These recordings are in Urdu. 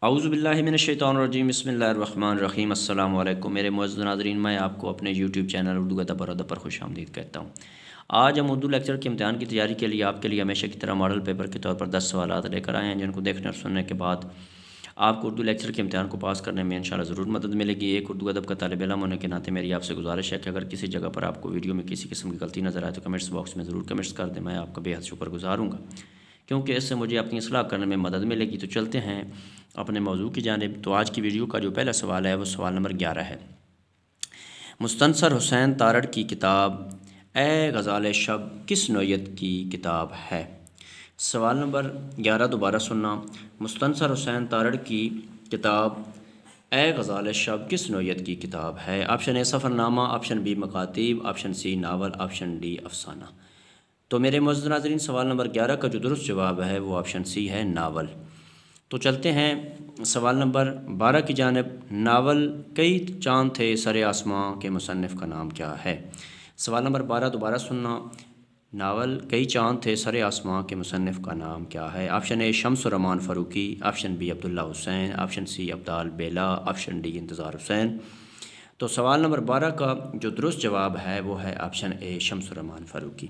اعوذ باللہ من الشیطان الرجیم، بسم اللہ الرحمن الرحیم۔ السلام علیکم میرے معزز ناظرین، میں آپ کو اپنے یوٹیوب چینل اردو ادب اور ادب پر خوش آمدید کہتا ہوں۔ آج ہم اردو لیکچر کے امتحان کی تیاری کے لیے آپ کے لیے ہمیشہ کی طرح ماڈل پیپر کے طور پر 10 سوالات لے کر آئے ہیں، جن کو دیکھنے اور سننے کے بعد آپ کو اردو لیکچر کے امتحان کو پاس کرنے میں انشاءاللہ ضرور مدد ملے گی۔ ایک اردو ادب کا طالب علم ہونے کے ناطے میری آپ سے گزارش ہے کہ اگر کسی جگہ پر آپ کو ویڈیو میں کسی قسم کی غلطی نظر آئے تو کمنٹس باکس میں ضرور کمنٹس کر دیں، میں آپ کا بے حد شکر گزار ہوں گا، کیونکہ اس سے مجھے اپنی اصلاح کرنے میں مدد ملے گی۔ تو چلتے ہیں اپنے موضوع کی جانب۔ تو آج کی ویڈیو کا جو پہلا سوال ہے وہ سوال نمبر 11 ہے۔ مستنصر حسین تارڑ کی کتاب اے غزال شب کس نوعیت کی کتاب ہے؟ سوال نمبر 11 دوبارہ سننا۔ مستنصر حسین تارڑ کی کتاب اے غزال شب کس نوعیت کی کتاب ہے؟ آپشن اے سفر نامہ، آپشن بی مکاتیب، option C novel, option D افسانہ۔ تو میرے معزز ناظرین، سوال نمبر 11 کا جو درست جواب ہے وہ آپشن سی ہے، ناول۔ تو چلتے ہیں سوال نمبر 12 کی جانب۔ ناول کئی چاند تھے سر آسماں کے مصنف کا نام کیا ہے؟ سوال نمبر 12 دوبارہ سننا۔ ناول کئی چاند تھے سر آسماں کے مصنف کا نام کیا ہے؟ آپشن اے شمس الرحمان فاروقی، آپشن بی عبداللہ حسین، آپشن سی عبدال بیلا، آپشن ڈی انتظار حسین۔ تو سوال نمبر 12 کا جو درست جواب ہے وہ ہے آپشن اے شمس الرحمان فاروقی۔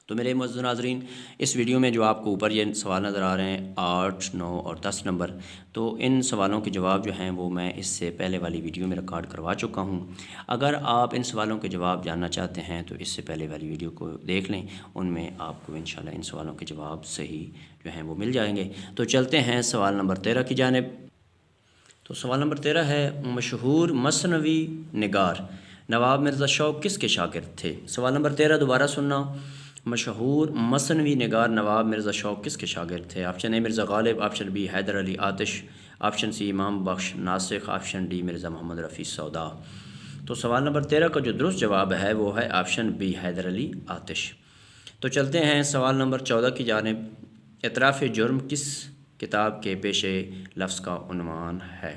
تو میرے معزز ناظرین، اس ویڈیو میں جو آپ کو اوپر یہ سوال نظر آ رہے ہیں 8، 9 اور 10 نمبر، تو ان سوالوں کے جواب جو ہیں وہ میں اس سے پہلے والی ویڈیو میں ریکارڈ کروا چکا ہوں۔ اگر آپ ان سوالوں کے جواب جاننا چاہتے ہیں تو اس سے پہلے والی ویڈیو کو دیکھ لیں، ان میں آپ کو انشاءاللہ ان سوالوں کے جواب صحیح جو ہیں وہ مل جائیں گے۔ تو چلتے ہیں سوال نمبر 13 کی جانب۔ تو سوال نمبر 13 ہے، مشہور مثنوی نگار نواب مرزا شوق کس کے شاگرد تھے؟ سوال نمبر 13 دوبارہ سننا۔ مشہور مثنوی نگار نواب مرزا شوق کس کے شاگرد تھے؟ آپشن اے مرزا غالب، آپشن بی حیدر علی آتش، option C Imam Bakhsh ناسخ، option D Mirza Muhammad Rafi سودا۔ تو سوال نمبر 13 کا جو درست جواب ہے وہ ہے آپشن بی حیدر علی آتش۔ تو چلتے ہیں سوال نمبر 14 کی جانب۔ اعتراف جرم کس کتاب کے پیش لفظ کا عنوان ہے؟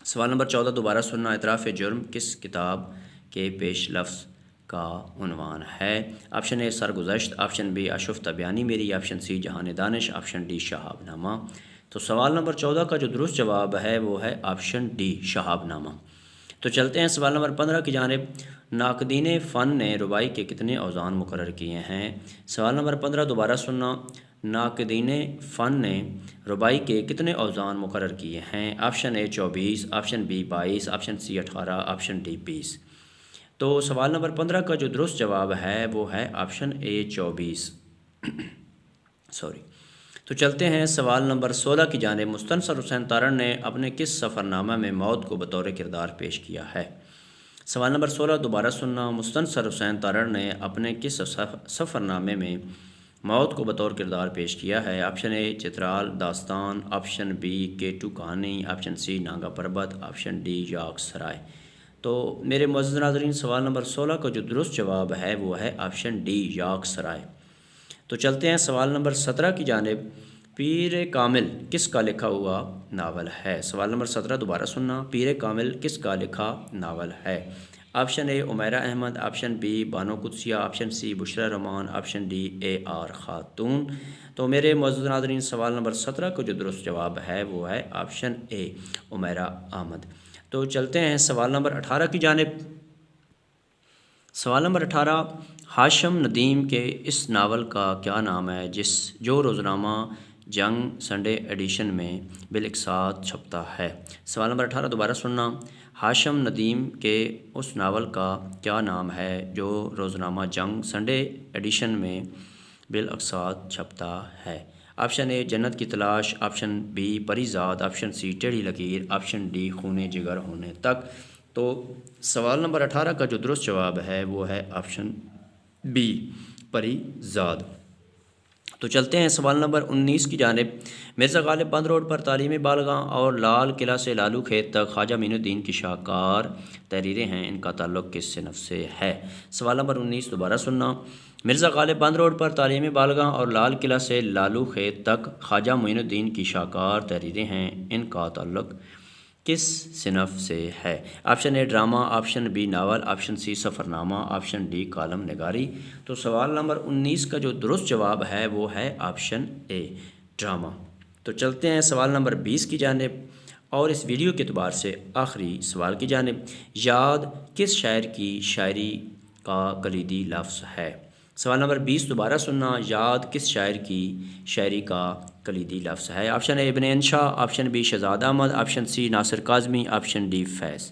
سوال نمبر 14 دوبارہ سننا۔ اعتراف جرم کس کتاب کے پیش لفظ کا عنوان ہے؟ آپشن اے سرگزشت، آپشن بی اشفت بیانی میری، آپشن سی جہان دانش، آپشن ڈی شہاب نامہ۔ تو سوال نمبر 14 کا جو درست جواب ہے وہ ہے آپشن ڈی شہاب نامہ۔ تو چلتے ہیں سوال نمبر 15 کی جانب۔ ناقدین فن نے ربائی کے کتنے اوزان مقرر کیے ہیں؟ سوال نمبر 15 دوبارہ سننا۔ ناقدین فن نے ربائی کے کتنے اوزان مقرر کیے ہیں؟ Option A 24، option B 22، option C 18، option D 20۔ تو سوال نمبر 15 کا جو درست جواب ہے وہ ہے آپشن اے 24۔ تو چلتے ہیں سوال نمبر 16 کی جانب۔ مستنصر حسین تارڑ نے اپنے کس سفر نامہ میں موت کو بطور کردار پیش کیا ہے؟ سوال نمبر 16 دوبارہ سننا۔ مستنصر حسین تارڑ نے اپنے کس سفر نامے میں موت کو بطور کردار پیش کیا ہے؟ آپشن اے چترال داستان، آپشن بی کیٹو کہانی، آپشن سی ناگا پربت، آپشن ڈی یاک سرائے۔ تو میرے معزز ناظرین، سوال نمبر 16 کا جو درست جواب ہے وہ ہے آپشن ڈی یاک سرائے۔ تو چلتے ہیں سوال نمبر 17 کی جانب۔ پیر کامل کس کا لکھا ہوا ناول ہے؟ سوال نمبر 17 دوبارہ سننا۔ پیر کامل کس کا لکھا ناول ہے؟ Option A Umera Ahmed, option B Bano Qudsia, option C Bushra Rehman, option D A R Khatoon. تو میرے معزز ناظرین، سوال نمبر 17 کا جو درست جواب ہے وہ ہے آپشن اے عمیرہ احمد۔ تو چلتے ہیں سوال نمبر 18 کی جانب۔ سوال نمبر 18، ہاشم ندیم کے اس ناول کا کیا نام ہے جو روزنامہ جنگ سنڈے ایڈیشن میں بالاقساط چھپتا ہے؟ سوال نمبر 18 دوبارہ سننا۔ ہاشم ندیم کے اس ناول کا کیا نام ہے جو روزنامہ جنگ سنڈے ایڈیشن میں بالاقساط چھپتا ہے؟ آپشن اے جنت کی تلاش، آپشن بی پری زاد، آپشن سی ٹیڑھی لکیر، آپشن ڈی خونے جگر ہونے تک۔ تو سوال نمبر 18 کا جو درست جواب ہے وہ ہے آپشن بی پری زاد۔ تو چلتے ہیں سوال نمبر 19 کی جانب۔ مرزا غالب بند روڈ پر تعلیمی بالغاں اور لال قلعہ سے لالو کھیت تک خواجہ معین الدین کی شاہکار تحریریں ہیں، ان کا تعلق کس صنف سے ہے؟ سوال نمبر 19 دوبارہ سننا۔ مرزا غالب بند روڈ پر تعلیمی بالغاں اور لال قلعہ سے لالو کھیت تک خواجہ معین الدین کی شاہکار تحریریں ہیں، ان کا تعلق کس صنف سے ہے؟ Option A drama, option B novel, option C سفر نامہ، آپشن ڈی کالم نگاری۔ تو سوال نمبر 19 کا جو درست جواب ہے وہ ہے آپشن اے ڈرامہ۔ تو چلتے ہیں سوال نمبر 20 کی جانب، اور اس ویڈیو کے اعتبار سے آخری سوال کی جانب۔ یاد کس شاعر کی شاعری کا کلیدی لفظ ہے؟ سوال نمبر 20 دوبارہ سننا، یاد کس شاعر کی شاعری کا کلیدی لفظ ہے؟ Option A Ibn Insha, option B Shahzad Ahmad, option C Nasir Kazmi, option D Faiz.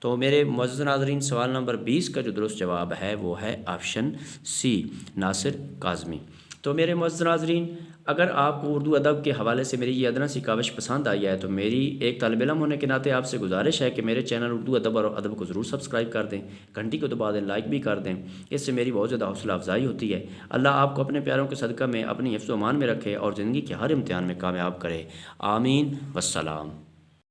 تو میرے معزز ناظرین، سوال نمبر 20 کا جو درست جواب ہے وہ ہے آپشن سی ناصر کاظمی۔ تو میرے معزز ناظرین، اگر آپ کو اردو ادب کے حوالے سے میری یہ ادنیٰ سی کاوش پسند آئی ہے تو میری ایک طالب علم ہونے کے ناطے آپ سے گزارش ہے کہ میرے چینل اردو ادب اور ادب کو ضرور سبسکرائب کر دیں، گھنٹی کو دبا دیں، لائک بھی کر دیں، اس سے میری بہت زیادہ حوصلہ افزائی ہوتی ہے۔ اللہ آپ کو اپنے پیاروں کے صدقہ میں اپنی حفظ و امان میں رکھے اور زندگی کے ہر امتحان میں کامیاب کرے، آمین والسلام۔